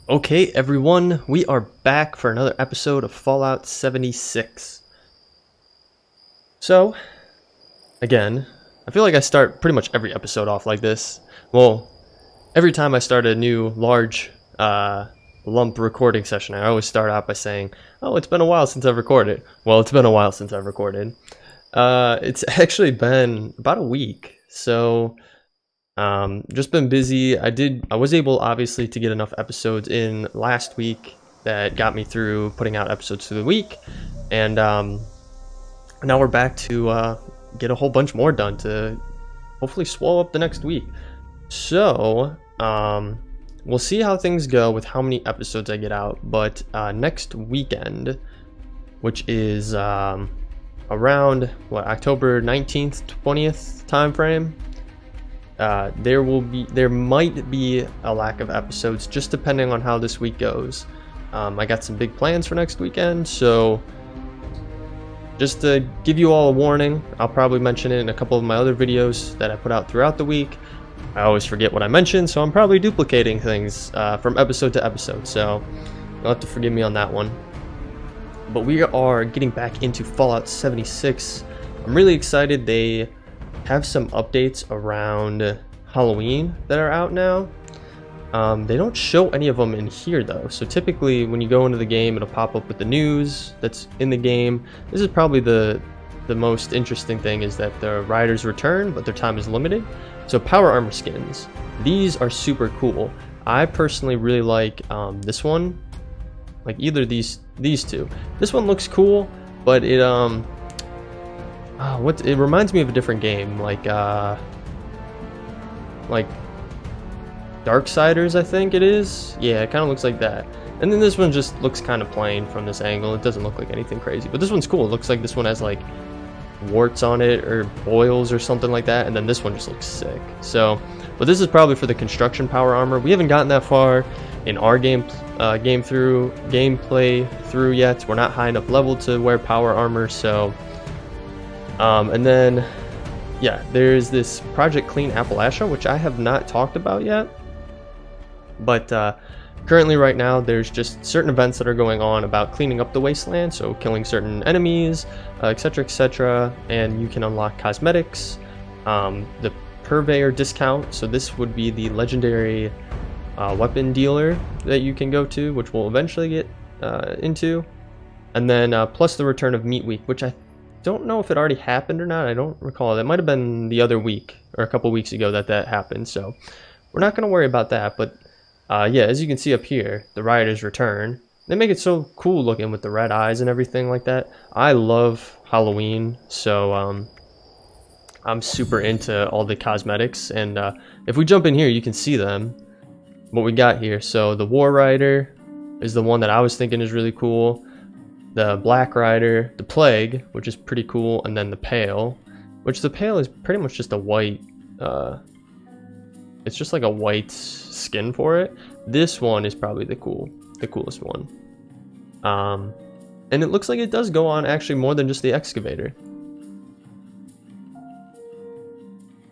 Okay, everyone, we are back for another episode of Fallout 76. So, again, I feel like I start pretty much every episode off like this. Well, every time I start a new large lump recording session, I always start out by saying, oh, it's been a while since I've recorded. Well, it's been a while since I've recorded. It's actually been about a week, so just been busy. I was able obviously to get enough episodes in last week that got me through putting out episodes through the week, and now we're back to get a whole bunch more done to hopefully swallow up the next week. So we'll see how things go with how many episodes I get out, but next weekend, which is around October 19th 20th time frame, there might be a lack of episodes, just depending on how this week goes. I got some big plans for next weekend, so just to give you all a warning, I'll probably mention it in a couple of my other videos that I put out throughout the week. I always forget what I mentioned, so I'm probably duplicating things from episode to episode, so you'll have to forgive me on that one. But we are getting back into Fallout 76. I'm really excited. They have some updates around Halloween that are out now. They don't show any of them in here though, so typically when you go into the game, it'll pop up with the news that's in the game. This is probably the most interesting thing, is that the riders return, but their time is limited. So power armor skins, these are super cool. I personally really like this one, like either these two. This one looks cool, but it it reminds me of a different game, like Darksiders, I think it is. Yeah, it kind of looks like that. And then this one just looks kind of plain from this angle. It doesn't look like anything crazy, but this one's cool. It looks like this one has like warts on it or boils or something like that, and then this one just looks sick. So, but this is probably for the construction power armor. We haven't gotten that far in our gameplay through yet. We're not high enough level to wear power armor, so and then yeah, there's this Project Clean Appalachia, which I have not talked about yet, but currently right now there's just certain events that are going on about cleaning up the wasteland, so killing certain enemies, etc, and you can unlock cosmetics, the purveyor discount, so this would be the legendary weapon dealer that you can go to, which we'll eventually get into, and then plus the return of Meat Week, which I don't know if it already happened or not. I don't recall. That might have been the other week or a couple weeks ago that happened, so we're not going to worry about that. But yeah, as you can see up here, the rioters return. They make it so cool looking with the red eyes and everything like that. I love Halloween, so I'm super into all the cosmetics, and if we jump in here, you can see them, what we got here. So the War Rider is the one that I was thinking is really cool. The Black Rider, the Plague, which is pretty cool, and then the Pale, which the Pale is pretty much just a white, it's just like a white skin for it. This one is probably the coolest one. And it looks like it does go on actually more than just the excavator.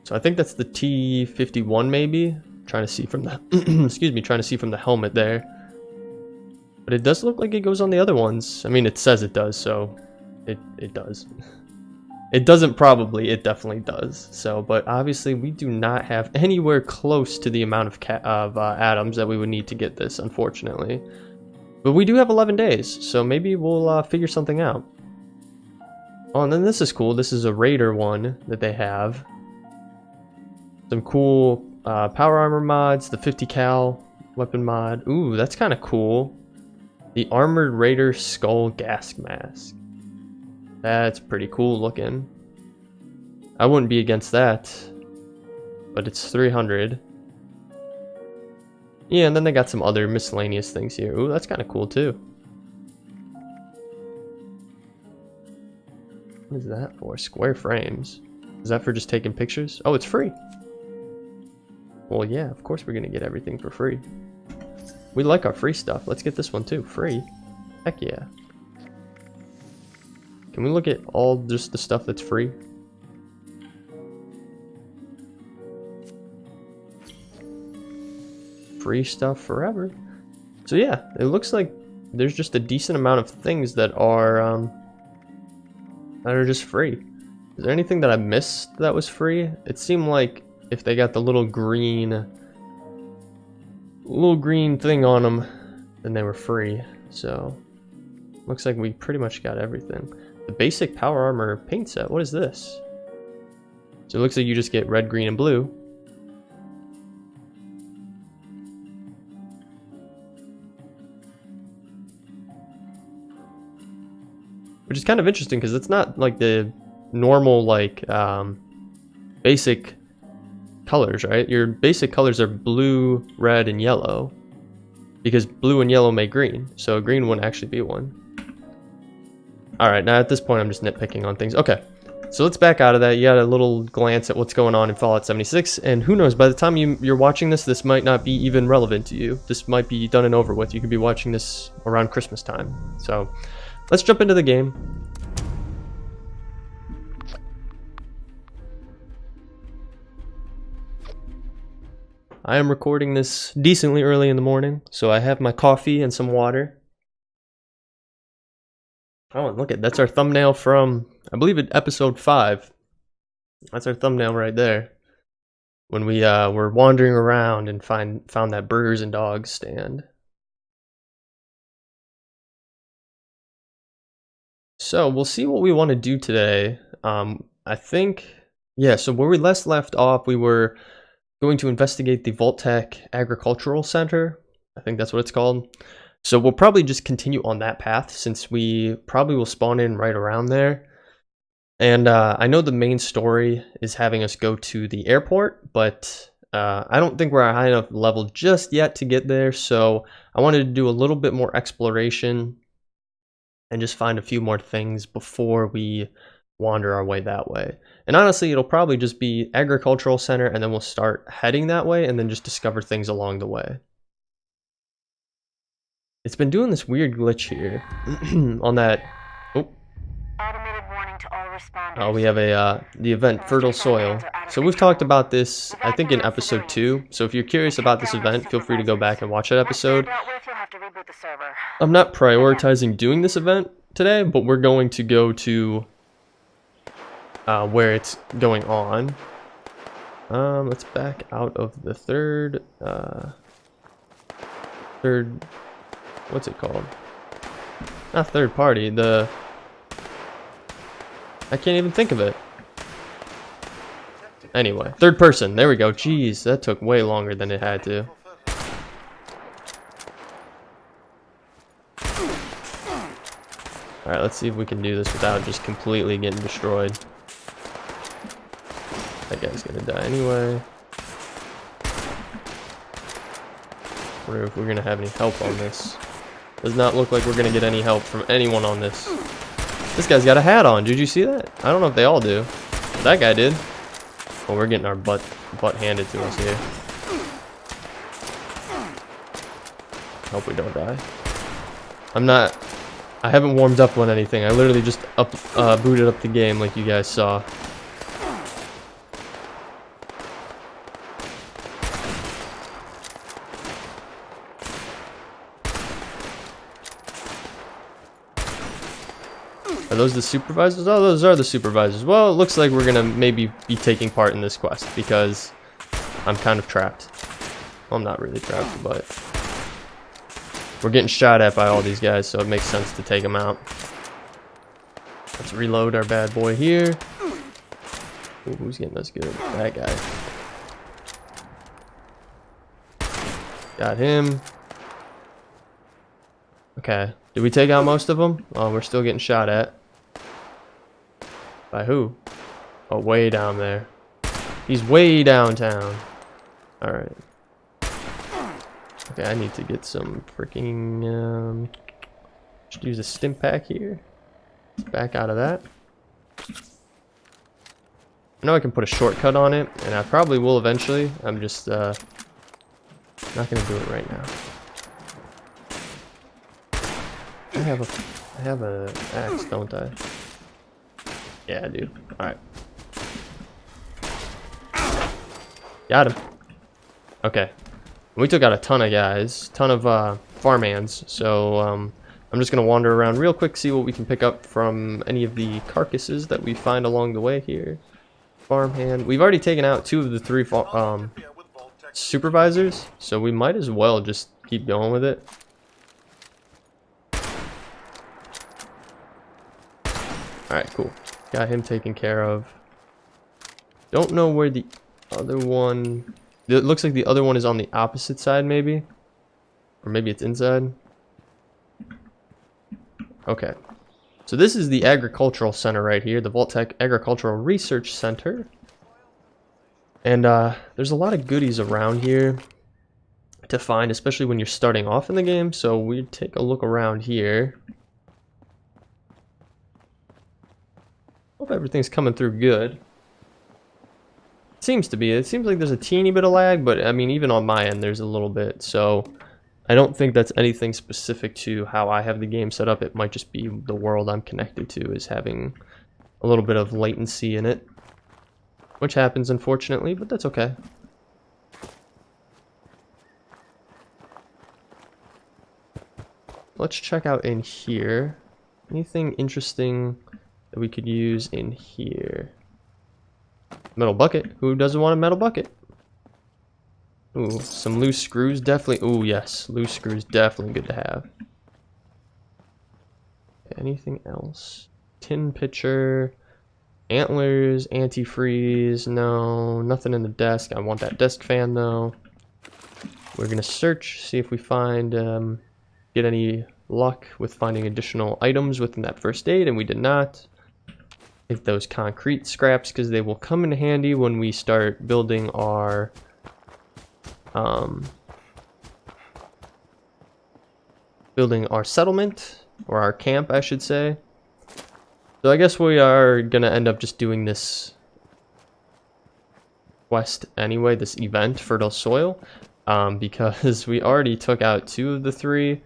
So I think that's the T51 maybe. Trying to see from the excuse me, trying to see from the helmet there. But it does look like it goes on the other ones. I mean, it says it does, so it does. It doesn't probably, it definitely does. So, but obviously we do not have anywhere close to the amount of atoms that we would need to get this, unfortunately. But we do have 11 days, so maybe we'll figure something out. Oh, and then this is cool. This is a Raider one that they have. Some cool power armor mods, the 50 cal weapon mod. Ooh, that's kind of cool. The Armored Raider Skull Gas Mask. That's pretty cool looking. I wouldn't be against that. But it's 300. Yeah, and then they got some other miscellaneous things here. Ooh, that's kind of cool too. What is that for? Square frames. Is that for just taking pictures? Oh, it's free. Well, yeah, of course we're going to get everything for free. We like our free stuff. Let's get this one too. Free. Heck yeah. Can we look at all just the stuff that's free? Free stuff forever. So yeah, it looks like there's just a decent amount of things that are just free. Is there anything that I missed that was free? It seemed like if they got the little green thing on them, then they were free. So looks like we pretty much got everything. The basic power armor paint set. What is this? So it looks like you just get red, green, and blue. Which is kind of interesting because it's not like the normal like basic colors, right? Your basic colors are blue, red, and yellow. Because blue and yellow make green, so green wouldn't actually be one. Alright, now at this point I'm just nitpicking on things. Okay, so let's back out of that. You got a little glance at what's going on in Fallout 76, and who knows, by the time you're watching this, this might not be even relevant to you. This might be done and over with. You could be watching this around Christmas time. So, let's jump into the game. I am recording this decently early in the morning, so I have my coffee and some water. Oh, and look at that's our thumbnail from, I believe, episode 5. That's our thumbnail right there. When we were wandering around and found that burgers and dogs stand. So we'll see what we want to do today. I think, yeah. So where we left off, we were going to investigate the Vault-Tec Agricultural Center. I think that's what it's called. So we'll probably just continue on that path since we probably will spawn in right around there. And I know the main story is having us go to the airport, but I don't think we're at a high enough level just yet to get there. So I wanted to do a little bit more exploration and just find a few more things before we wander our way that way. And honestly, it'll probably just be agricultural center, and then we'll start heading that way and then just discover things along the way. It's been doing this weird glitch here on that. Oh, automated warning to all responders. Oh, we have a the event Fertile Soil. So we've talked about this, I think, in episode 2. So if you're curious about this event, feel free to go back and watch that episode. I'm not prioritizing doing this event today, but we're going to go to where it's going on. Let's back out of the third, what's it called? Not third party, I can't even think of it. Anyway, third person, there we go. Jeez, that took way longer than it had to. Alright, let's see if we can do this without just completely getting destroyed. That guy's gonna die anyway. I wonder if we're gonna have any help on this. Does not look like we're gonna get any help from anyone on this. This guy's got a hat on. Did you see that? I don't know if they all do. That guy did. Well, we're getting our butt handed to us here. Hope we don't die. I haven't warmed up on anything. I literally just booted up the game like you guys saw. Are those the supervisors? Oh, those are the supervisors. Well, it looks like we're gonna maybe be taking part in this quest because I'm kind of trapped. Well, I'm not really trapped, but we're getting shot at by all these guys, so it makes sense to take them out. Let's reload our bad boy here. Ooh, who's getting us good? That guy. Got him. Okay. Did we take out most of them? Oh, we're still getting shot at. By who? Oh, way down there. He's way downtown. Alright. Okay, I need to get some freaking just use a stim pack here. Let's back out of that. I know I can put a shortcut on it, and I probably will eventually. I'm just not gonna do it right now. I have a axe, don't I? Yeah, I do. Alright. Got him. Okay. We took out a ton of guys, ton of farmhands, so I'm just gonna wander around real quick, see what we can pick up from any of the carcasses that we find along the way here. Farmhand. We've already taken out 2 of the 3 supervisors, so we might as well just keep going with it. Alright, cool. Got him taken care of. Don't know where the other one... It looks like the other one is on the opposite side, maybe? Or maybe it's inside? Okay. So this is the agricultural center right here, the Vault-Tec Agricultural Research Center. And there's a lot of goodies around here to find, especially when you're starting off in the game. So we take a look around here. Hope everything's coming through good. Seems to be. It seems like there's a teeny bit of lag, but I mean, even on my end, there's a little bit. So I don't think that's anything specific to how I have the game set up. It might just be the world I'm connected to is having a little bit of latency in it, which happens, unfortunately, but that's okay. Let's check out in here. Anything interesting that we could use in here? Metal bucket. Who doesn't want a metal bucket? Ooh, some loose screws. Definitely. Ooh, yes. Loose screws. Definitely good to have. Anything else? Tin pitcher. Antlers. Antifreeze. No. Nothing in the desk. I want that desk fan, though. We're going to search. See if we find... get any luck with finding additional items within that first aid. And we did not. Take those concrete scraps because they will come in handy when we start building our settlement, or our camp, I should say. So I guess we are gonna end up just doing this quest anyway, this event, Fertile Soil, because we already took out 2 of the 3.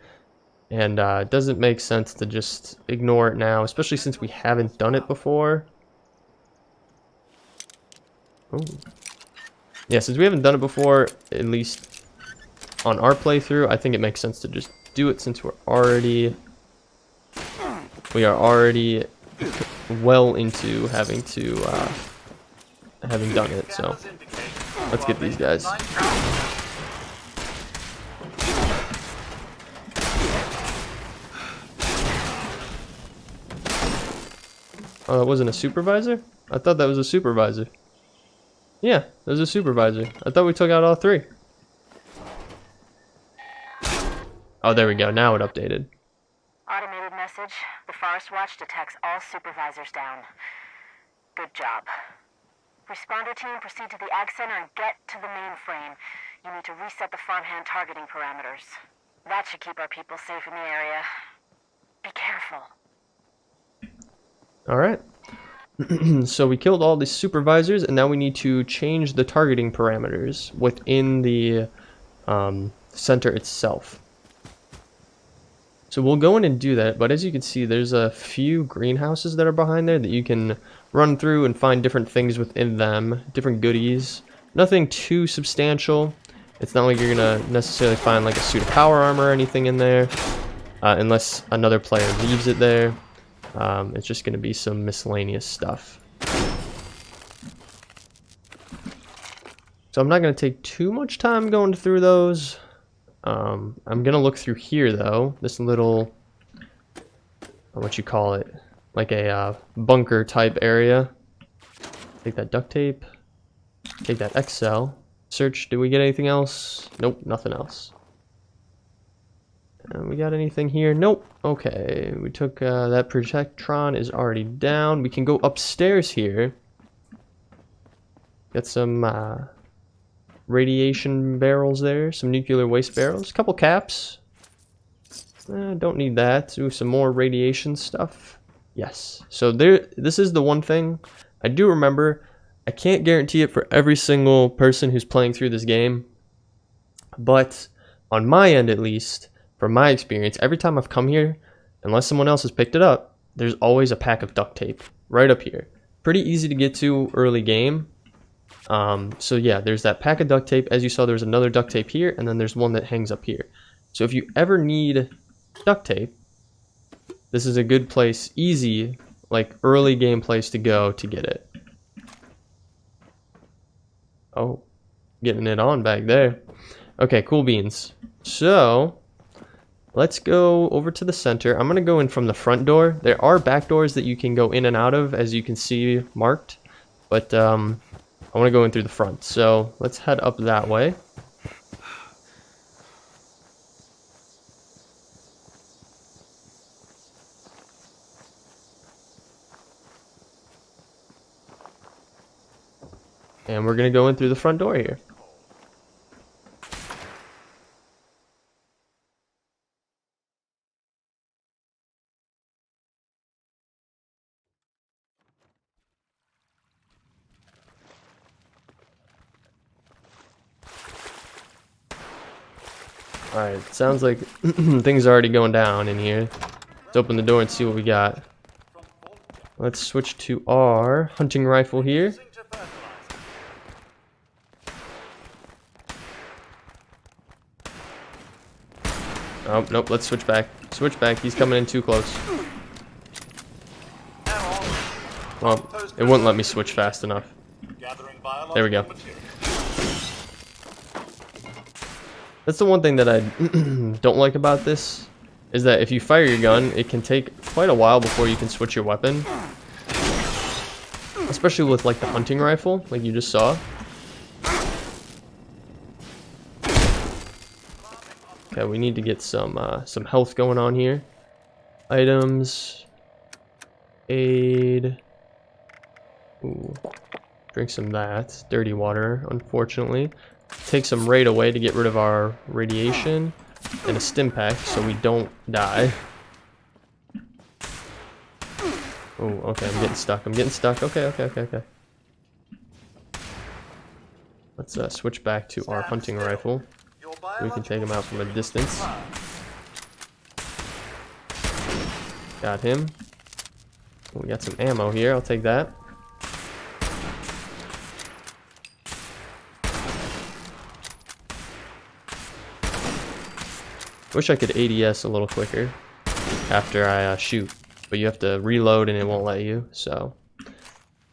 And it doesn't make sense to just ignore it now, especially since we haven't done it before. Oh. Yeah, since we haven't done it before, at least on our playthrough, I think it makes sense to just do it since we are already well into having done it. So let's get these guys. Oh, that wasn't a supervisor? I thought that was a supervisor. Yeah, that was a supervisor. I thought we took out all 3. Oh, there we go. Now it updated. Automated message. The Forest Watch detects all supervisors down. Good job. Responder team, proceed to the Ag Center and get to the mainframe. You need to reset the farmhand targeting parameters. That should keep our people safe in the area. Be careful. Alright. So we killed all the supervisors, and now we need to change the targeting parameters within the center itself. So we'll go in and do that, but as you can see, there's a few greenhouses that are behind there that you can run through and find different things within them, different goodies. Nothing too substantial. It's not like you're gonna necessarily find like a suit of power armor or anything in there, unless another player leaves it there. It's just going to be some miscellaneous stuff. So I'm not going to take too much time going through those. I'm going to look through here, though. This little, what you call it, like a bunker type area. Take that duct tape. Take that Excel. Search. Did we get anything else? Nope, nothing else. We got anything here? Nope. Okay, we took that Protectron is already down. We can go upstairs here. Got some radiation barrels there, some nuclear waste barrels, a couple caps. Don't need that. Ooh, some more radiation stuff. Yes. So this is the one thing I do remember. I can't guarantee it for every single person who's playing through this game, but on my end at least, from my experience, every time I've come here, unless someone else has picked it up, there's always a pack of duct tape right up here. Pretty easy to get to early game. So yeah, there's that pack of duct tape. As you saw, there's another duct tape here, and then there's one that hangs up here. So if you ever need duct tape, this is a good place, easy, like early game place to go to get it. Oh, getting it on back there. Okay, cool beans. So let's go over to the center. I'm gonna go in from the front door. There are back doors that you can go in and out of, as you can see marked, but I want to go in through the front. So let's head up that way. And we're gonna go in through the front door here. Alright, sounds like things are already going down in here. Let's open the door and see what we got. Let's switch to our hunting rifle here. Oh, nope, let's switch back. Switch back, he's coming in too close. Well, it wouldn't let me switch fast enough. There we go. That's the one thing that I don't like about this, is that if you fire your gun, it can take quite a while before you can switch your weapon. Especially with like the hunting rifle, like you just saw. Okay, we need to get some health going on here. Items. Aid. Ooh. Drink some of that. Dirty water, unfortunately. Take some raid away to get rid of our radiation. And a stim pack so we don't die. Oh, okay, I'm getting stuck. I'm getting stuck. Okay. Let's switch back to our hunting rifle. We can take him out from a distance. Got him. We got some ammo here. I'll take that. Wish I could ADS a little quicker after I shoot, but you have to reload and it won't let you. So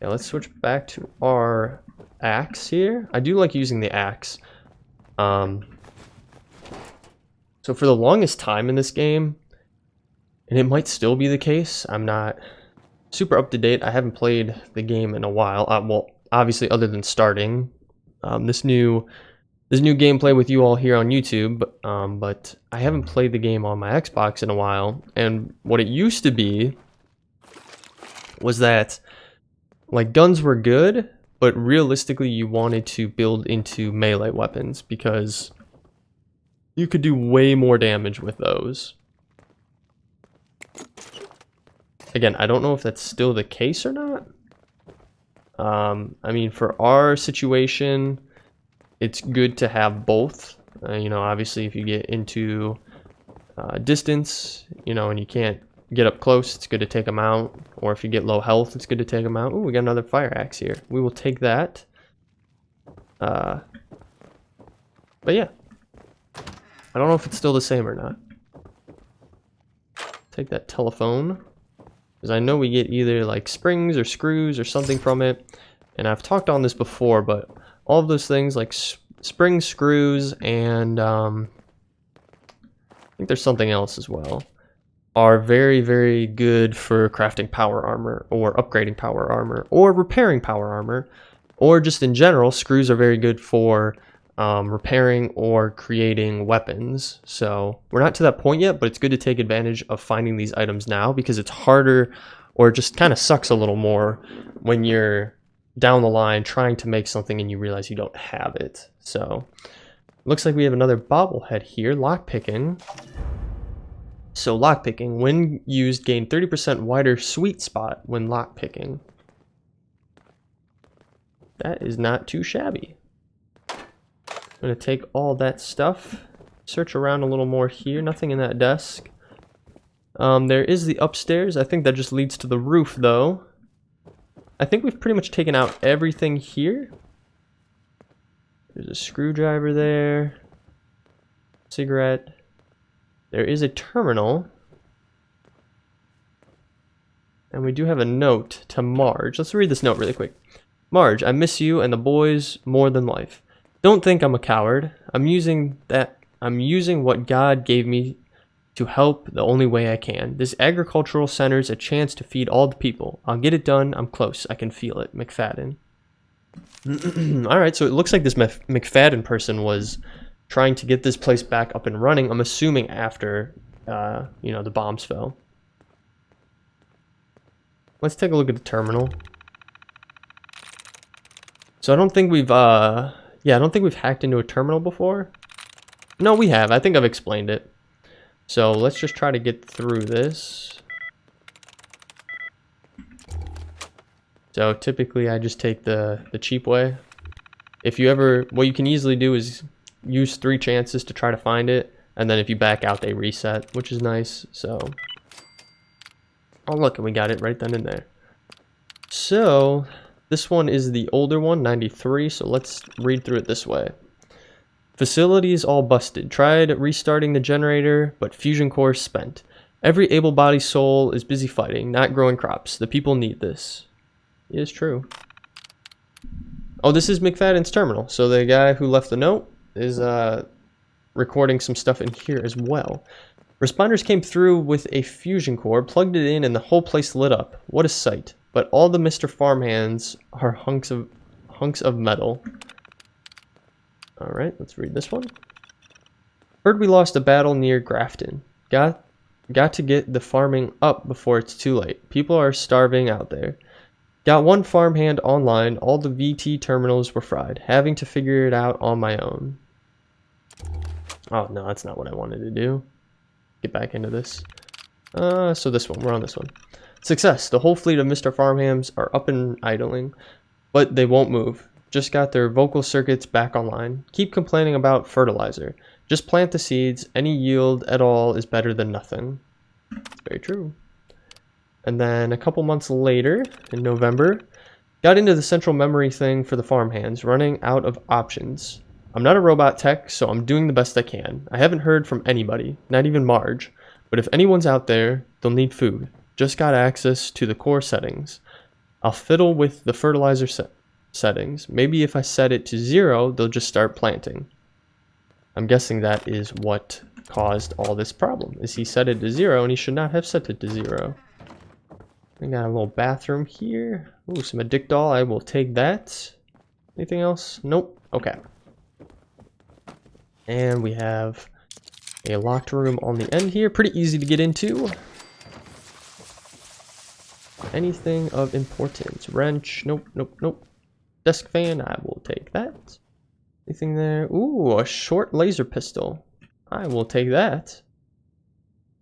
yeah, let's switch back to our axe here. I do like using the axe. So for the longest time in this game, and it might still be the case, I'm not super up to date. I haven't played the game in a while. Well, obviously, other than starting this new gameplay with you all here on YouTube, but I haven't played the game on my Xbox in a while. And what it used to be was that like guns were good, but realistically, you wanted to build into melee weapons because you could do way more damage with those. Again, I don't know if that's still the case or not. I mean, for our situation, it's good to have both. You know, obviously, if you get into distance, you know, and you can't get up close, it's good to take them out. Or if you get low health, it's good to take them out. Ooh, we got another fire axe here. We will take that. But yeah. I don't know if it's still the same or not. Take that telephone. Because I know we get either like springs or screws or something from it. And I've talked on this before, but all of those things like springs, screws, and I think there's something else as well, are very, very good for crafting power armor or upgrading power armor or repairing power armor, or just in general, screws are very good for repairing or creating weapons. So we're not to that point yet, but it's good to take advantage of finding these items now because it's harder, or it just kind of sucks a little more when you're down the line trying to make something and you realize you don't have it. So looks like we have another bobblehead here. Lockpicking. So lockpicking, when used, gain 30% wider sweet spot when lockpicking. That is not too shabby. I'm going to take all that stuff, search around a little more here. Nothing in that desk. There is the upstairs. I think that just leads to the roof, though. I think we've pretty much taken out everything here. There's a screwdriver there. Cigarette. There is a terminal. And we do have a note to Marge. Let's read this note really quick. Marge, I miss you and the boys more than life. Don't think I'm a coward. I'm using what God gave me to help the only way I can. This agricultural center's a chance to feed all the people. I'll get it done. I'm close. I can feel it. McFadden. Alright, so it looks like this McFadden person was trying to get this place back up and running. I'm assuming after, you know, the bombs fell. Let's take a look at the terminal. So I don't think we've, I don't think we've hacked into a terminal before. No, we have. I think I've explained it. So let's just try to get through this. So typically I just take the cheap way. If you ever, what you can easily do is use 3 chances to try to find it. And then if you back out, they reset, which is nice. So, oh look, and we got it right then and there. So this one is the older one, 93. So let's read through it this way. Facilities all busted. Tried restarting the generator, but fusion core spent. Every able-bodied soul is busy fighting, not growing crops. The people need this. It is true. Oh, this is McFadden's terminal. So the guy who left the note is recording some stuff in here as well. Responders came through with a fusion core, plugged it in, and the whole place lit up. What a sight. But all the Mr. Farmhands are hunks of metal. Alright, let's read this one. Heard we lost a battle near Grafton. Got to get the farming up before it's too late. People are starving out there. Got one farmhand online. All the VT terminals were fried. Having to figure it out on my own. Oh, no, that's not what I wanted to do. Get back into this. So this one. We're on this one. Success. The whole fleet of Mr. Farmhams are up and idling. But they won't move. Just got their vocal circuits back online. Keep complaining about fertilizer. Just plant the seeds. Any yield at all is better than nothing. It's very true. And then a couple months later, in November, got into the central memory thing for the farmhands, running out of options. I'm not a robot tech, so I'm doing the best I can. I haven't heard from anybody, not even Marge. But if anyone's out there, they'll need food. Just got access to the core settings. I'll fiddle with the fertilizer settings. Maybe if I set it to 0, they'll just start planting. I'm guessing that is what caused all this problem, is he set it to 0 and he should not have set it to 0. We got a little bathroom here. Ooh, some addictol. I will take that. Anything else? Nope. Okay. And we have a locked room on the end here. Pretty easy to get into. Anything of importance? Wrench? Nope, nope, nope. Desk fan? I will take that. Anything there? Ooh, a short laser pistol. I will take that.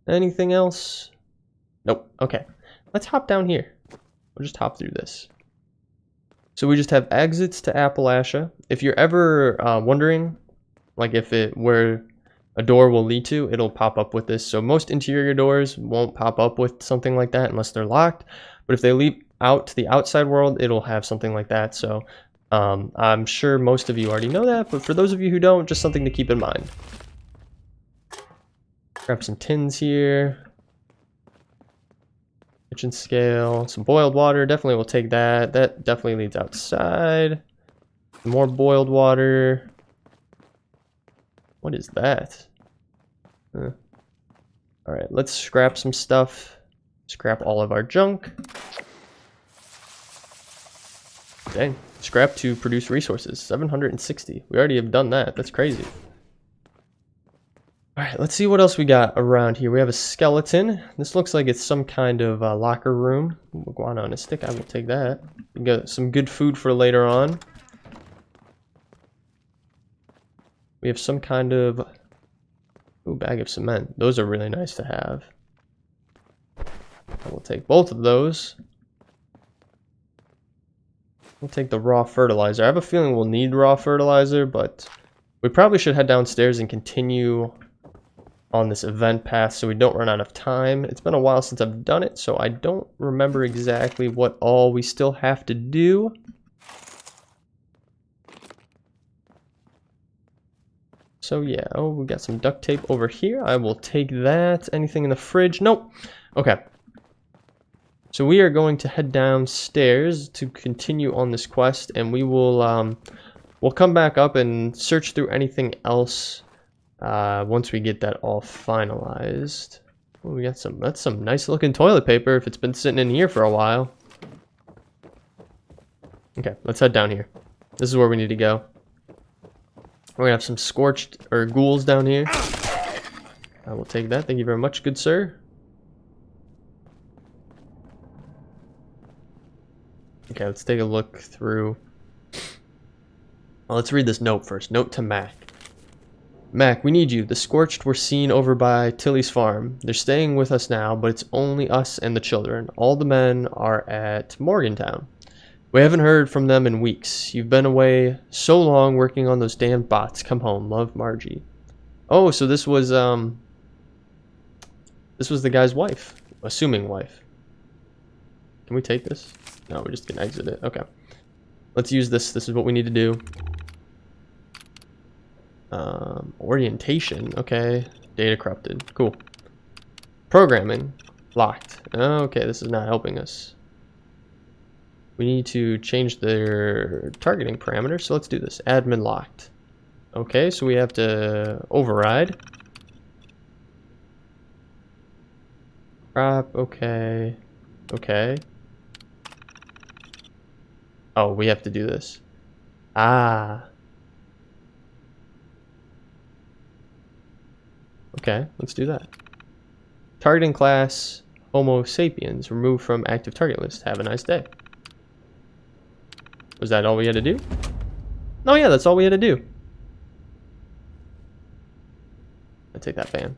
Anything else? Nope. Okay. Let's hop down here. We'll just hop through this. So we just have exits to Appalachia. If you're ever wondering, like where a door will lead to, it'll pop up with this. So most interior doors won't pop up with something like that unless they're locked. But if they leap out to the outside world, it'll have something like that. So I'm sure most of you already know that, but for those of you who don't, just something to keep in mind. Grab some tins here. Kitchen scale, some boiled water, definitely will take that. That definitely leads outside. More boiled water. What is that? Alright, let's scrap some stuff. Scrap all of our junk. Dang, scrap to produce resources, 760. We already have done that, that's crazy. Alright, let's see what else we got around here. We have a skeleton. This looks like it's some kind of locker room. Ooh, iguana on a stick, I will take that. We got some good food for later on. We have some kind of bag of cement. Those are really nice to have. I will take both of those. We'll take the raw fertilizer. I have a feeling we'll need raw fertilizer, but we probably should head downstairs and continue on this event path so we don't run out of time. It's been a while since I've done it, so I don't remember exactly what all we still have to do. So yeah, oh, we got some duct tape over here. I will take that. Anything in the fridge? Nope. Okay. So we are going to head downstairs to continue on this quest, and we will we'll come back up and search through anything else once we get that all finalized. Oh, we got that's some nice looking toilet paper if it's been sitting in here for a while. Okay, let's head down here. This is where we need to go. We're gonna have some scorched or ghouls down here. I will take that. Thank you very much, good sir. Okay, let's take a look through. Well, let's read this note first. Note to Mac. Mac, we need you. The Scorched were seen over by Tilly's farm. They're staying with us now, but it's only us and the children. All the men are at Morgantown. We haven't heard from them in weeks. You've been away so long working on those damn bots. Come home. Love, Margie. Oh, so this was the guy's wife. Assuming wife. Can we take this? No, we're just gonna exit it. Okay. Let's use this. This is what we need to do. Orientation. Okay. Data corrupted. Cool. Programming. Locked. Okay, this is not helping us. We need to change their targeting parameters, so let's do this. Admin locked. Okay, so we have to override. Crap, okay. Okay. Oh, we have to do this. Ah. Okay, let's do that. Targeting class Homo sapiens removed from active target list. Have a nice day. Was that all we had to do? Oh yeah, that's all we had to do. I'll take that ban.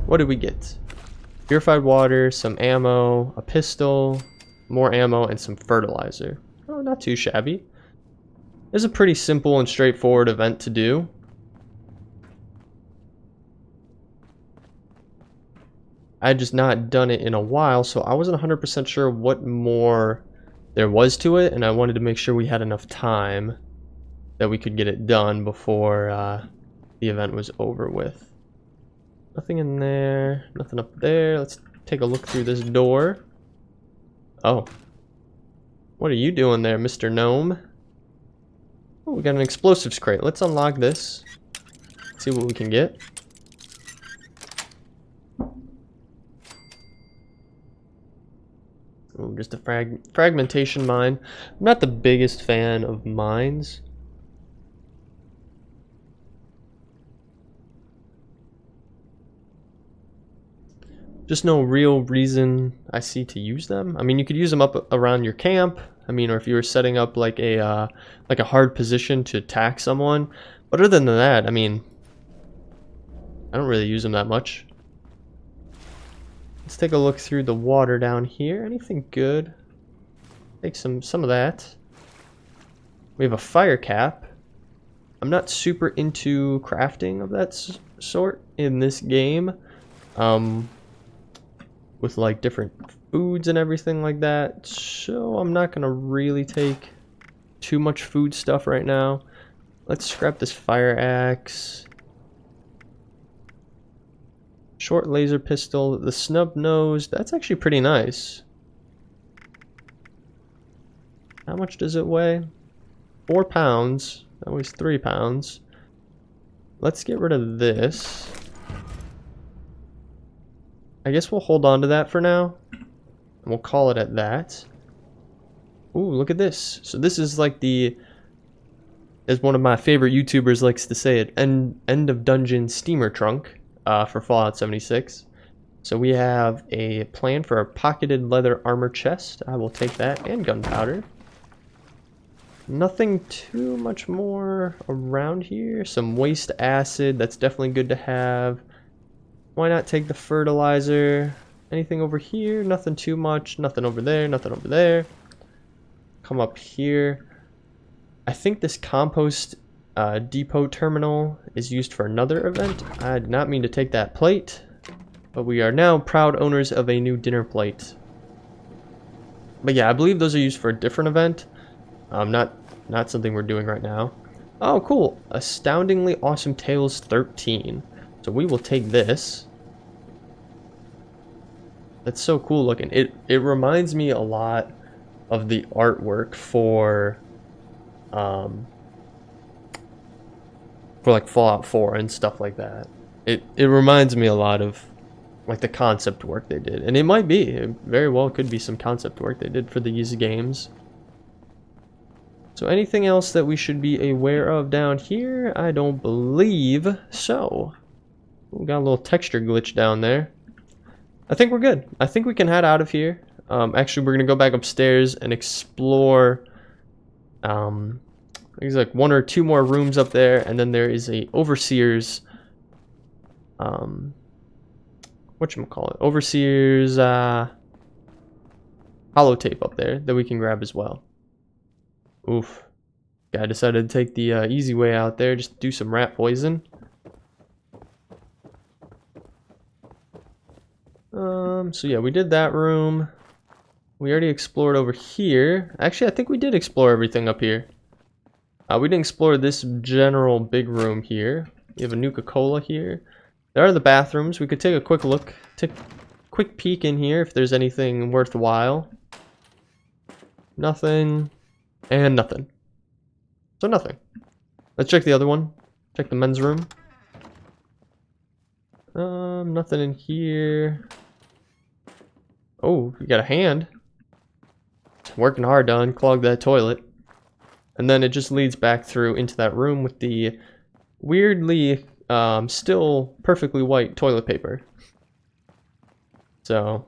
What did we get? Purified water, some ammo, a pistol, more ammo, and some fertilizer. Oh, not too shabby. It's a pretty simple and straightforward event to do. I had just not done it in a while, so I wasn't 100% sure what more there was to it, and I wanted to make sure we had enough time that we could get it done before the event was over with. Nothing in there, nothing up there. Let's take a look through this door. Oh. What are you doing there, Mr. Gnome? Oh, we got an explosives crate. Let's unlock this. See what we can get. Ooh, just a fragmentation mine. I'm not the biggest fan of mines. Just no real reason I see to use them. I mean, you could use them up around your camp. I mean, or if you were setting up like a hard position to attack someone. But other than that, I mean, I don't really use them that much. Let's take a look through the water down here. Anything good? Take some of that. We have a fire cap. I'm not super into crafting of that sort in this game. With like different foods and everything like that. So I'm not gonna really take too much food stuff right now. Let's scrap this fire axe. Short laser pistol, the snub nose, that's actually pretty nice. How much does it weigh? 4 pounds. That weighs 3 pounds. Let's get rid of this. I guess we'll hold on to that for now. And we'll call it at that. Ooh, look at this. So this is like the, as one of my favorite YouTubers likes to say it, end of dungeon steamer trunk. For Fallout 76. So we have a plan for a pocketed leather armor chest. I will take that, and gunpowder. Nothing too much more around here. Some waste acid, that's definitely good to have. Why not take the fertilizer? Anything over here? Nothing too much. Nothing over there, nothing over there. Come up here. I think this compost depot terminal is used for another event. I did not mean to take that plate, but we are now proud owners of a new dinner plate. But yeah, I believe those are used for a different event. Not not something we're doing right now. Oh, cool. Astoundingly Awesome Tales 13. So we will take this. That's so cool looking. It reminds me a lot of the artwork for like Fallout 4 and stuff like that. It reminds me a lot of like the concept work they did, and it might be, it very well could be some concept work they did for these games. So anything else that we should be aware of down here? I don't believe so. We got a little texture glitch down there. I think we're good. I think we can head out of here. Actually, we're gonna go back upstairs and explore. There's like 1 or 2 more rooms up there, and then there is a overseer's. Whatchamacallit? Overseer's holotape up there that we can grab as well. Oof. Guy decided to take the easy way out there, just do some rat poison. So yeah, we did that room. We already explored over here. Actually, I think we did explore everything up here. We didn't explore this general big room here. We have a Nuka-Cola here. There are the bathrooms. We could take a quick look, take a quick peek in here if there's anything worthwhile. Nothing, and nothing. So nothing. Let's check the other one. Check the men's room. Nothing in here. Oh, we got a hand. Working hard to unclog that toilet. And then it just leads back through into that room with the weirdly still perfectly white toilet paper. So,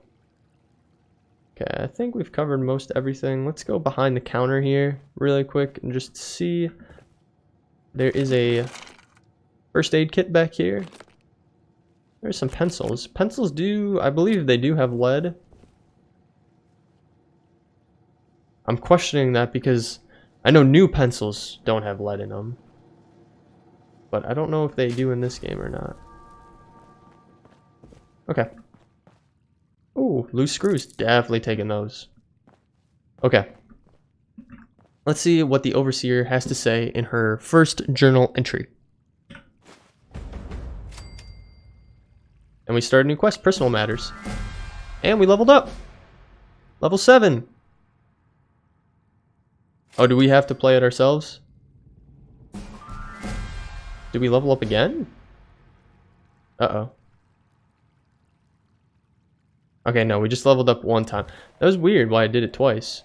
okay, I think we've covered most everything. Let's go behind the counter here really quick and just see. There is a first aid kit back here. There's some pencils. Pencils do, I believe they do have lead. I'm questioning that because I know new pencils don't have lead in them. But I don't know if they do in this game or not. Okay. Ooh, loose screws. Definitely taking those. Okay. Let's see what the Overseer has to say in her first journal entry. And we start a new quest, Personal Matters. And we leveled up. Level 7. Oh, do we have to play it ourselves? Did we level up again? Uh-oh. Okay, no, we just leveled up one time. That was weird why I did it twice.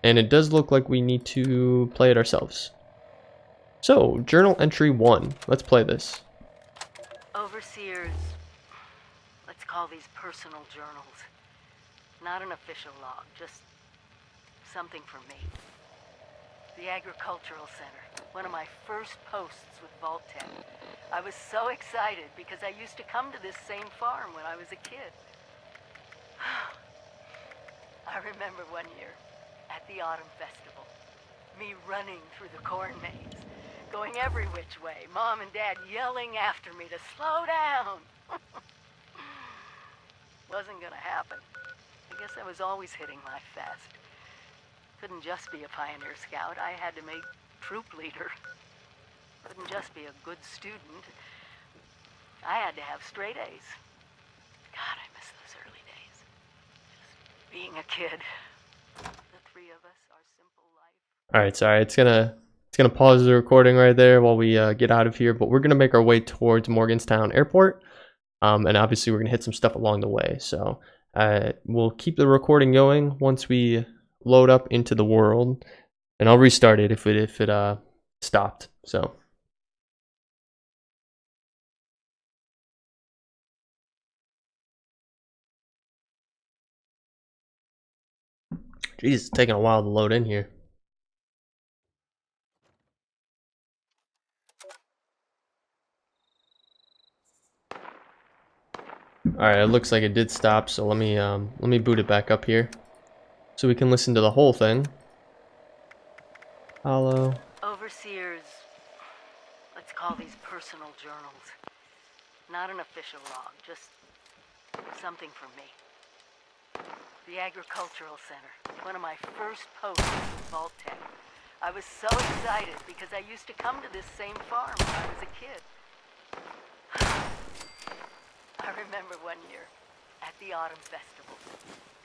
And it does look like we need to play it ourselves. So, journal entry 1. Let's play this. Overseers. Let's call these personal journals. Not an official log, just something for me. The Agricultural Center. One of my first posts with Vault-Tec. I was so excited because I used to come to this same farm when I was a kid. I remember one year at the Autumn Festival, me running through the corn maze, going every which way, Mom and Dad yelling after me to slow down. Wasn't gonna happen. I guess I was always hitting life fast. Couldn't just be a pioneer scout, I had to make troop leader. Couldn't just be a good student. I had to have straight A's. God, I miss those early days. Just being a kid. The three of us, our simple life. Alright, sorry, it's gonna pause the recording right there while we get out of here, but we're gonna make our way towards Morgantown Airport. And obviously we're gonna hit some stuff along the way. So we'll keep the recording going once we load up into the world, and I'll restart it if it stopped. So geez, it's taking a while to load in here. Alright, it looks like it did stop, so let me boot it back up here so we can listen to the whole thing. Hello. Overseers, let's call these personal journals. Not an official log, just something for me. The Agricultural Center, one of my first posts with Vault-Tec. I was so excited because I used to come to this same farm when I was a kid. I remember one year at the Autumn Festival,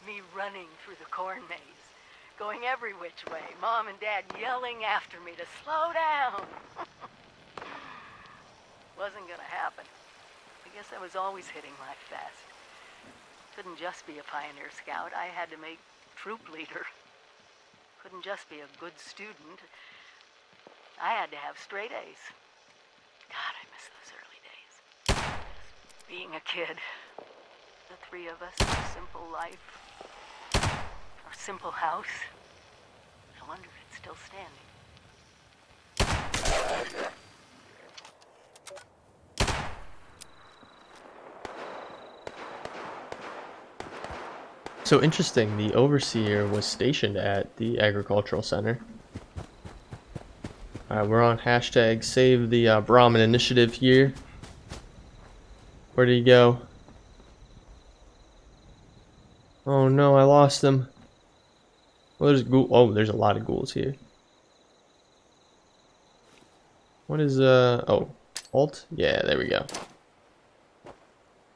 me running through the corn maze, going every which way, Mom and Dad yelling after me to slow down. Wasn't gonna happen. I guess I was always hitting life fast. Couldn't just be a pioneer scout. I had to make troop leader. Couldn't just be a good student. I had to have straight A's. God, I miss those early days. Just being a kid. The three of us, our simple life, our simple house. I wonder if it's still standing. So interesting, the overseer was stationed at the agricultural center. Alright, we're on hashtag save the Brahmin initiative here. Where did he go? Oh no, I lost him. Well, there's there's a lot of ghouls here. What is oh, alt? Yeah, there we go.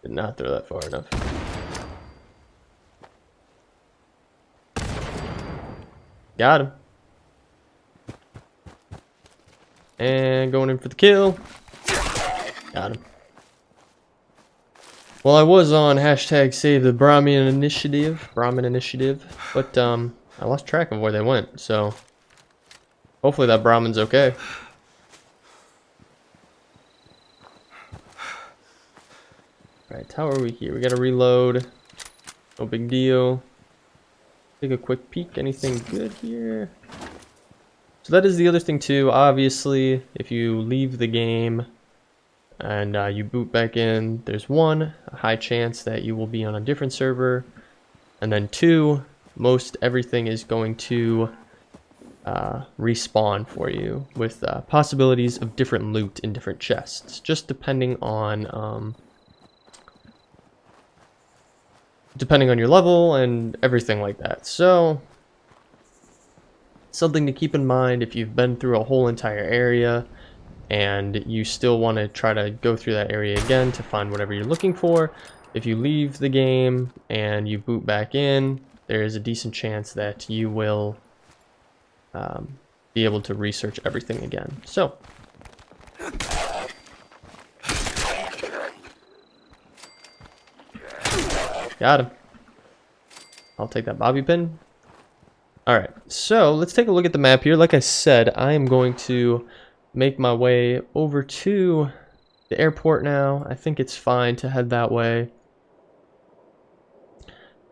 Did not throw that far enough. Got him. And going in for the kill. Got him. Well, I was on hashtag save the Brahmin initiative, but I lost track of where they went, so hopefully that Brahmin's okay. Alright, how are we here? We gotta reload. No big deal. Take a quick peek. Anything good here? So that is the other thing too. Obviously, if you leave the game and you boot back in, there's a high chance that you will be on a different server, and then two, most everything is going to respawn for you with possibilities of different loot in different chests, just depending on your level and everything like that. So something to keep in mind if you've been through a whole entire area and you still want to try to go through that area again to find whatever you're looking for. If you leave the game and you boot back in, there is a decent chance that you will be able to research everything again. So got him. I'll take that bobby pin. Alright, so let's take a look at the map here. Like I said, I am going to make my way over to the airport now. I think it's fine to head that way.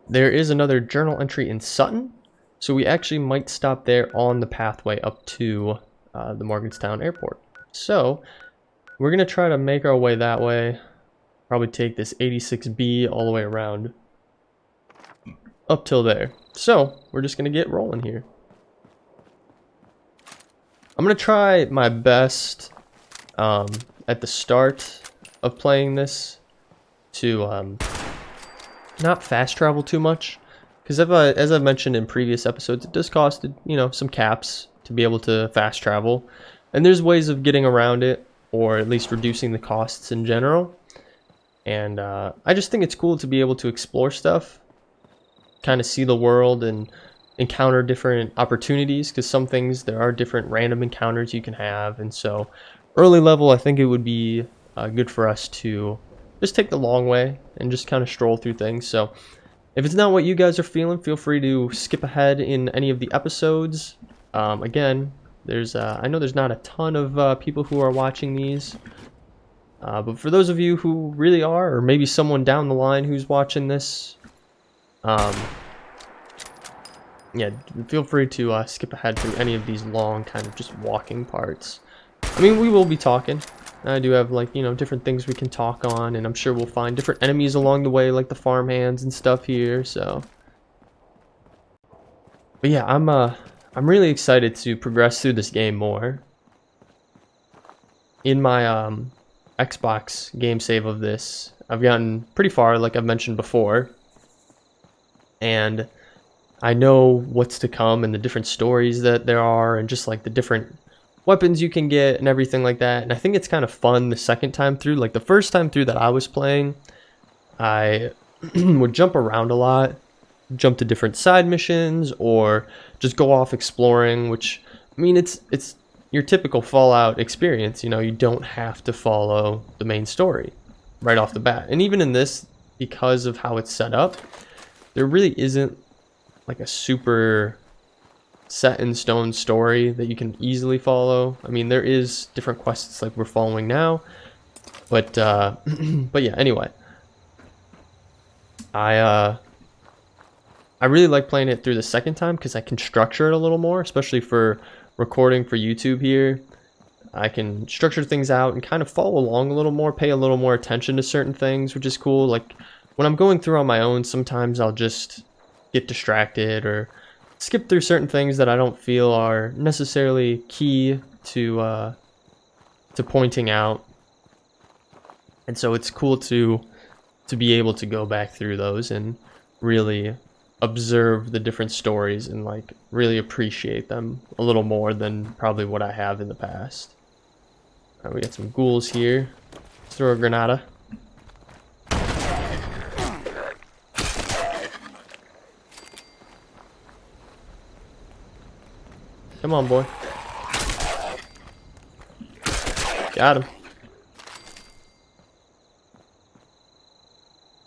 There is another journal entry in Sutton, so we actually might stop there on the pathway up to the Morgantown airport. So we're going to try to make our way that way. Probably take this 86B all the way around up till there. So we're just going to get rolling here. I'm going to try my best at the start of playing this to not fast travel too much, because as I've mentioned in previous episodes, it does cost, you know, some caps to be able to fast travel, and there's ways of getting around it, or at least reducing the costs in general. And I just think it's cool to be able to explore stuff, kind of see the world and encounter different opportunities, because some things, there are different random encounters you can have. And so early level, I think it would be good for us to just take the long way and just kind of stroll through things. So if it's not what you guys are feeling, feel free to skip ahead in any of the episodes. Again, there's I know there's not a ton of people who are watching these, but for those of you who really are, or maybe someone down the line who's watching this, yeah, feel free to skip ahead through any of these long kind of just walking parts. I mean, we will be talking. I do have, like, you know, different things we can talk on, and I'm sure we'll find different enemies along the way, like the farmhands and stuff here. So, but yeah, I'm really excited to progress through this game more. In my Xbox game save of this, I've gotten pretty far, like I've mentioned before, and I know what's to come and the different stories that there are, and just like the different weapons you can get and everything like that. And I think it's kind of fun the second time through. Like the first time through that I was playing, I would jump around a lot, jump to different side missions, or just go off exploring, which, I mean, it's your typical Fallout experience. You know, you don't have to follow the main story right off the bat. And even in this, because of how it's set up, there really isn't like a super set in stone story that you can easily follow. I mean, there is different quests like we're following now, but but yeah, anyway, I really like playing it through the second time because I can structure it a little more, especially for recording for YouTube here. I can structure things out and kind of follow along a little more, pay a little more attention to certain things, which is cool. Like when I'm going through on my own, sometimes I'll just get distracted or skip through certain things that I don't feel are necessarily key to pointing out. And so it's cool to be able to go back through those and really observe the different stories and like really appreciate them a little more than probably what I have in the past. All right, we got some ghouls here. Let's throw a granada. Come on, boy. Got him.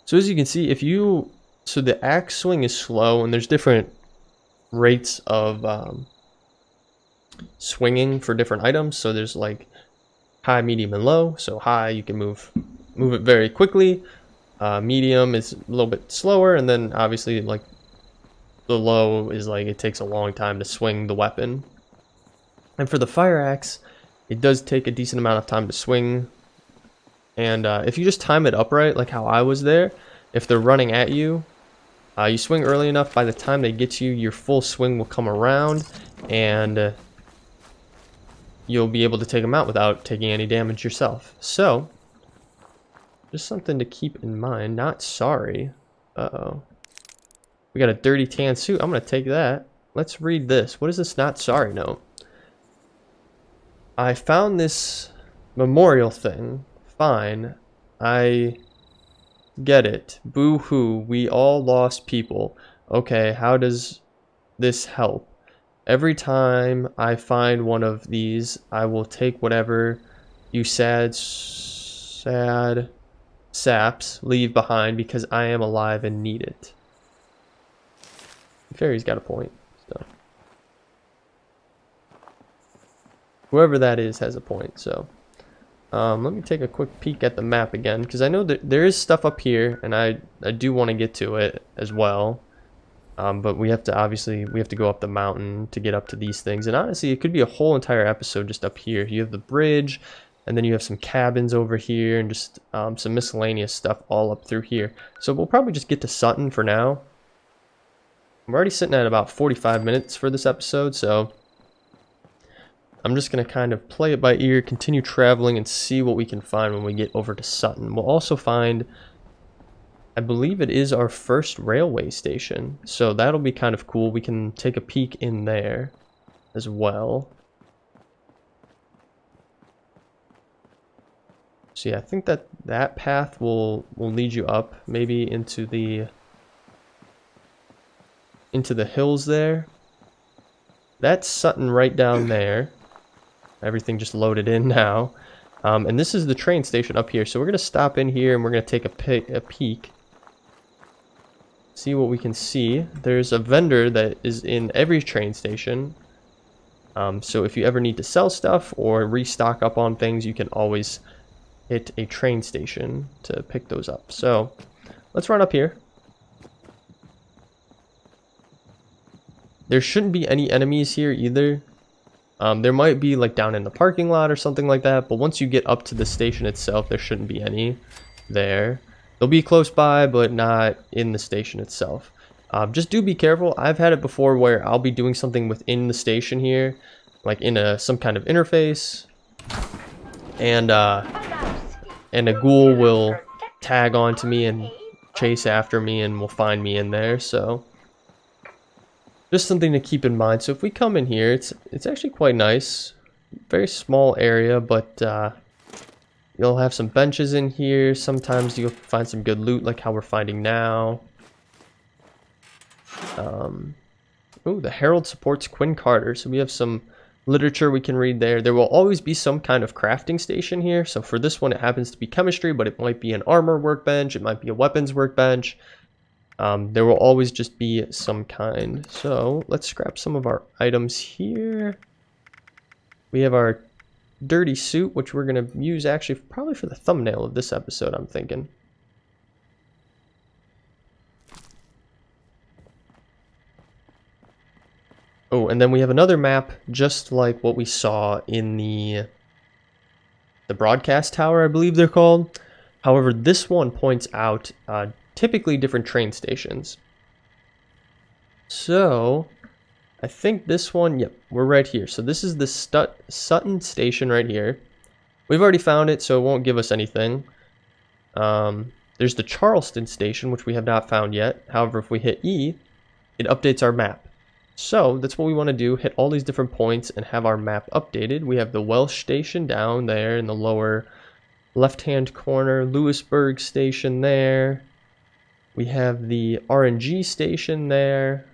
So as you can see, so the axe swing is slow, and there's different rates of swinging for different items. So there's like high, medium, and low. So high, you can move it very quickly. Medium is a little bit slower, and then obviously like the low is like it takes a long time to swing the weapon. And for the fire axe, it does take a decent amount of time to swing. And if you just time it upright, like how I was there, if they're running at you, you swing early enough, by the time they get you, your full swing will come around, and you'll be able to take them out without taking any damage yourself. So, just something to keep in mind. Not sorry. Uh-oh. We got a dirty tan suit. I'm going to take that. Let's read this. What is this not sorry note? I found this memorial thing. Fine. I get it. Boo-hoo. We all lost people. Okay, how does this help? Every time I find one of these, I will take whatever you sad saps leave behind because I am alive and need it. The fairy's got a point. So whoever that is has a point. So let me take a quick peek at the map again, because I know that there is stuff up here, and I do want to get to it as well. But we have to go up the mountain to get up to these things. And honestly, it could be a whole entire episode just up here. You have the bridge, and then you have some cabins over here, and just some miscellaneous stuff all up through here. So we'll probably just get to Sutton for now. I'm already sitting at about 45 minutes for this episode, so I'm just going to kind of play it by ear, continue traveling, and see what we can find when we get over to Sutton. We'll also find, I believe it is our first railway station, so that'll be kind of cool. We can take a peek in there as well. So yeah, I think that path will lead you up, maybe into the hills there. That's Sutton right down there. Everything just loaded in now. And this is the train station up here. So we're going to stop in here and we're going to take a peek. See what we can see. There's a vendor that is in every train station. So if you ever need to sell stuff or restock up on things, you can always hit a train station to pick those up. So let's run up here. There shouldn't be any enemies here either. There might be like down in the parking lot or something like that, but once you get up to the station itself, there shouldn't be any there. They'll be close by, but not in the station itself. Just do be careful. I've had it before where I'll be doing something within the station here, like in some kind of interface, and a ghoul will tag onto me and chase after me and will find me in there. So just something to keep in mind. So if we come in here, it's actually quite nice. Very small area, but you'll have some benches in here. Sometimes you'll find some good loot, like how we're finding now. Oh, the Herald supports Quinn Carter, so we have some literature we can read there. There will always be some kind of crafting station here. So for this one, it happens to be chemistry, but it might be an armor workbench. It might be a weapons workbench. There will always just be some kind. So let's scrap some of our items here. We have our dirty suit, which we're going to use actually probably for the thumbnail of this episode, I'm thinking. Oh, and then we have another map just like what we saw in the broadcast tower, I believe they're called. However, this one points out typically different train stations. So I think this one, yep, we're right here. So this is the Sutton station right here. We've already found it, so it won't give us anything. There's the Charleston station, which we have not found yet. However, if we hit E, it updates our map. So that's what we want to do, hit all these different points and have our map updated. We have the Welsh station down there in the lower left-hand corner, Lewisburg station there. We have the RNG station there.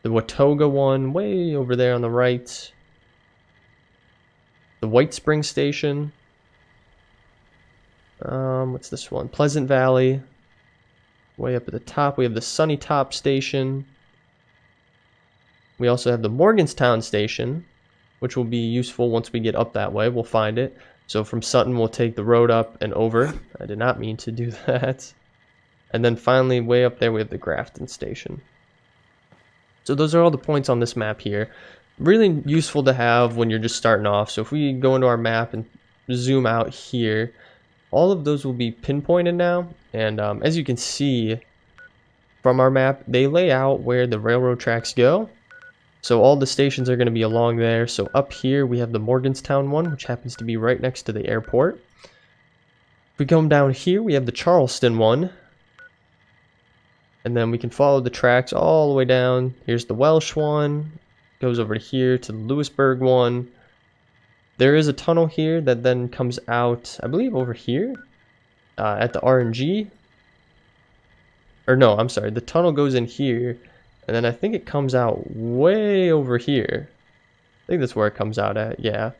The Watoga one way over there on the right. The White Spring station. What's this one? Pleasant Valley. Way up at the top, we have the Sunny Top station. We also have the Morganstown station, which will be useful once we get up that way. We'll find it. So from Sutton, we'll take the road up and over. I did not mean to do that. And then finally, way up there, we have the Grafton station. So those are all the points on this map here. Really useful to have when you're just starting off. So if we go into our map and zoom out here, all of those will be pinpointed now. And as you can see from our map, they lay out where the railroad tracks go. So all the stations are going to be along there. So up here we have the Morganstown one, which happens to be right next to the airport. If we come down here, we have the Charleston one. And then we can follow the tracks all the way down. Here's the Welsh one. Goes over here to the Lewisburg one. There is a tunnel here that then comes out, I believe, over here at the RNG. Or no, I'm sorry. The tunnel goes in here. And then I think it comes out way over here. I think that's where it comes out at, yeah.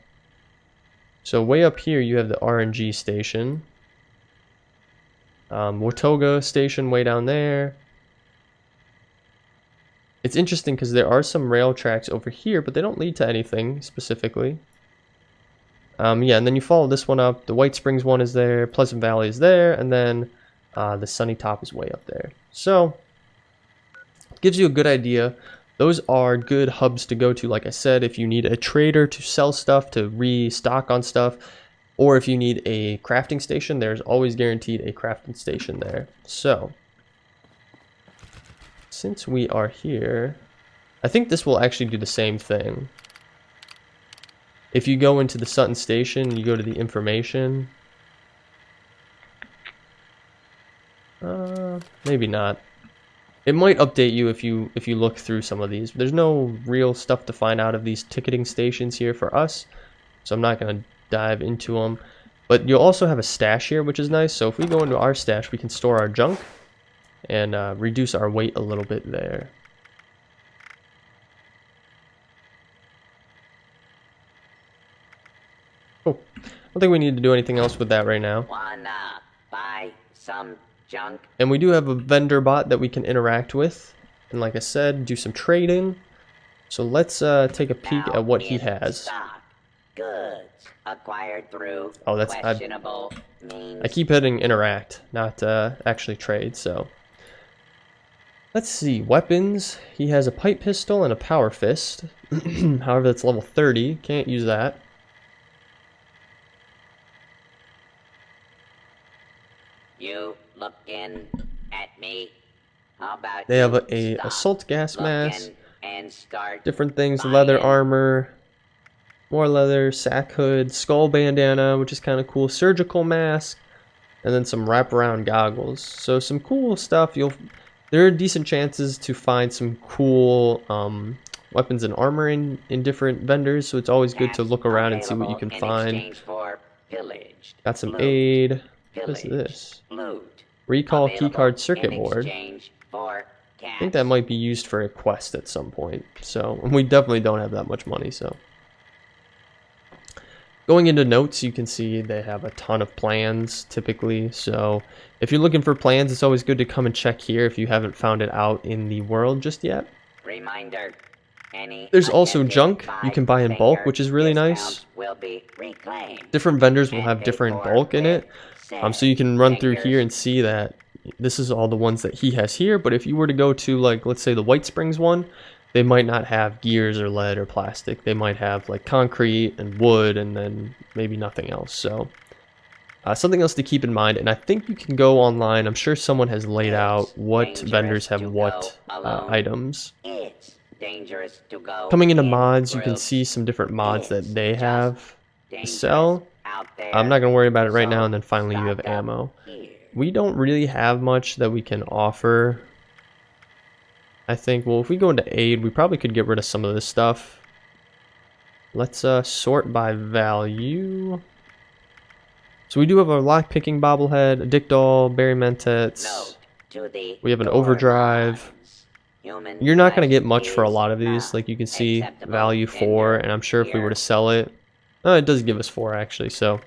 So way up here you have the RNG station. Watoga station way down there. It's interesting because there are some rail tracks over here, but they don't lead to anything specifically. Yeah, and then you follow this one up. The White Springs one is there. Pleasant Valley is there. And then the Sunny Top is way up there. So gives you a good idea. Those are good hubs to go to, like I said, if you need a trader to sell stuff, to restock on stuff, or if you need a crafting station, there's always guaranteed a crafting station there. So since we are here, I think this will actually do the same thing. If you go into the Sutton station, you go to the information. Maybe not. It might update you if you look through some of these. There's no real stuff to find out of these ticketing stations here for us, so I'm not going to dive into them. But you'll also have a stash here, which is nice. So if we go into our stash, we can store our junk and reduce our weight a little bit there. Oh, I don't think we need to do anything else with that right now. Wanna buy some junk? And we do have a vendor bot that we can interact with. And like I said, do some trading. So let's take a peek at what he has. Stock. Goods acquired through that's questionable means. I keep hitting interact, not actually trade. So let's see, weapons. He has a pipe pistol and a power fist. However, that's level 30. Can't use that. You looking at me? How about They have you a stop assault gas looking mask, and start different things, buying? leather armor, more leather, sack hood, skull bandana, which is kind of cool, surgical mask, and then some wraparound goggles. So some cool stuff. You'll there are decent chances to find some cool weapons and armor in different vendors, so it's always good to look around and see what you can find. Got some aid. What is this? Recall keycard circuit board. I think that might be used for a quest at some point. So we definitely don't have that much money. So going into notes, you can see they have a ton of plans typically. So if you're looking for plans, it's always good to come and check here if you haven't found it out in the world just yet. Reminder. There's also junk you can buy in bulk, which is really nice. Different vendors will have different bulk in it. So you can run through here and see that this is all the ones that he has here. But if you were to go to, like, let's say the White Springs one, they might not have gears or lead or plastic. They might have like concrete and wood and then maybe nothing else. So something else to keep in mind, and I think you can go online. I'm sure someone has laid out what vendors have what items. Coming into mods, you can see some different mods that they have to sell. I'm not going to worry about it right now. And then finally you have ammo. We don't really have much that we can offer. I think, well, if we go into aid, we probably could get rid of some of this stuff. Let's sort by value. So we do have a lock-picking bobblehead, a dick doll, berry mentets. We have an overdrive. You're not going to get much for a lot of these. Like you can see, value 4, and I'm sure if we were to sell it, it does give us 4 actually. So,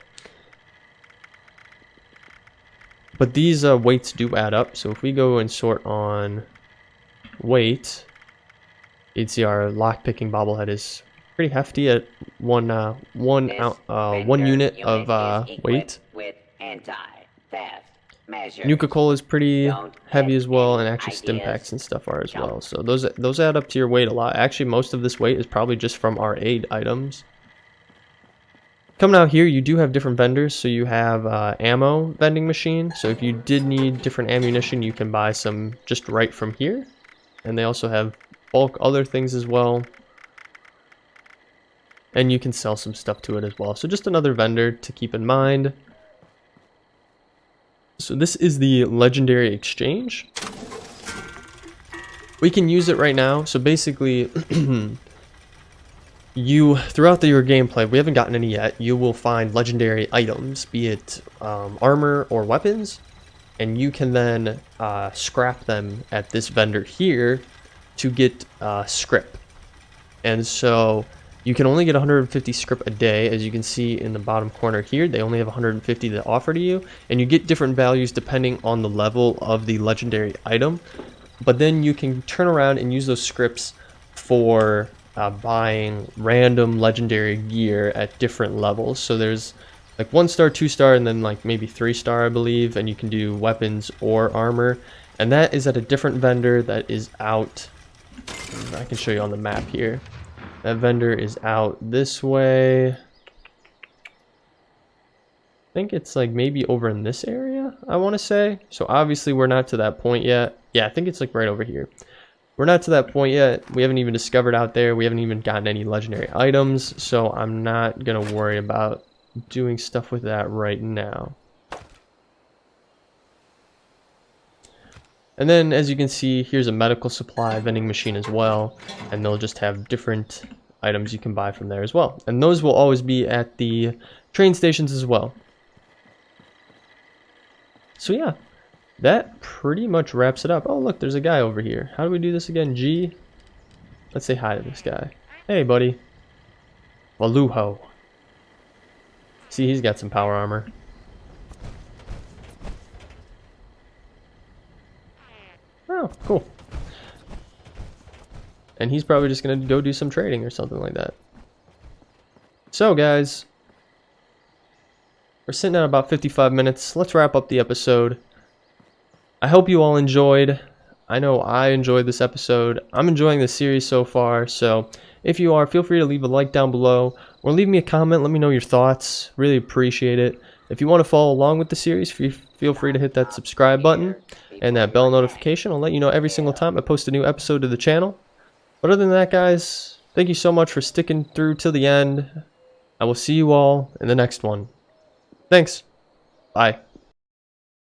but these weights do add up. So if we go and sort on weight, you'd see our lock-picking bobblehead is pretty hefty at one unit of weight. Nuka-Cola is pretty heavy as well, and actually stim packs and stuff are as well. So those add up to your weight a lot. Actually, most of this weight is probably just from our aid items. Coming out here, you do have different vendors. So you have ammo vending machine. So if you did need different ammunition, you can buy some just right from here. And they also have bulk other things as well. And you can sell some stuff to it as well. So just another vendor to keep in mind. So this is the legendary exchange. We can use it right now. So basically, throughout your gameplay, we haven't gotten any yet, you will find legendary items, be it armor or weapons, and you can then scrap them at this vendor here to get scrip. And so you can only get 150 scrip a day. As you can see in the bottom corner here, they only have 150 to offer to you, and you get different values depending on the level of the legendary item. But then you can turn around and use those scripts for buying random legendary gear at different levels. So there's like 1-star, 2-star, and then like maybe 3-star, I believe, and you can do weapons or armor, and that is at a different vendor that is out. I can show you on the map here. That vendor is out this way. I think it's like maybe over in this area, I want to say. So obviously we're not to that point yet. Yeah, I think it's like right over here. We're not to that point yet. We haven't even discovered out there. We haven't even gotten any legendary items. So I'm not going to worry about doing stuff with that right now. And then as you can see, here's a medical supply vending machine as well. And they'll just have different items you can buy from there as well. And those will always be at the train stations as well. So yeah, that pretty much wraps it up. Oh look, there's a guy over here. How do we do this again? G. Let's say hi to this guy. Hey buddy. Waluho. See, he's got some power armor. Oh, cool. And he's probably just going to go do some trading or something like that. So, guys, we're sitting at about 55 minutes. Let's wrap up the episode. I hope you all enjoyed. I know I enjoyed this episode. I'm enjoying the series so far. So, if you are, feel free to leave a like down below or leave me a comment. Let me know your thoughts. Really appreciate it. If you want to follow along with the series, feel free to hit that subscribe button and that bell notification. I'll let you know every single time I post a new episode to the channel. But other than that, guys, thank you so much for sticking through till the end. I will see you all in the next one. Thanks. Bye.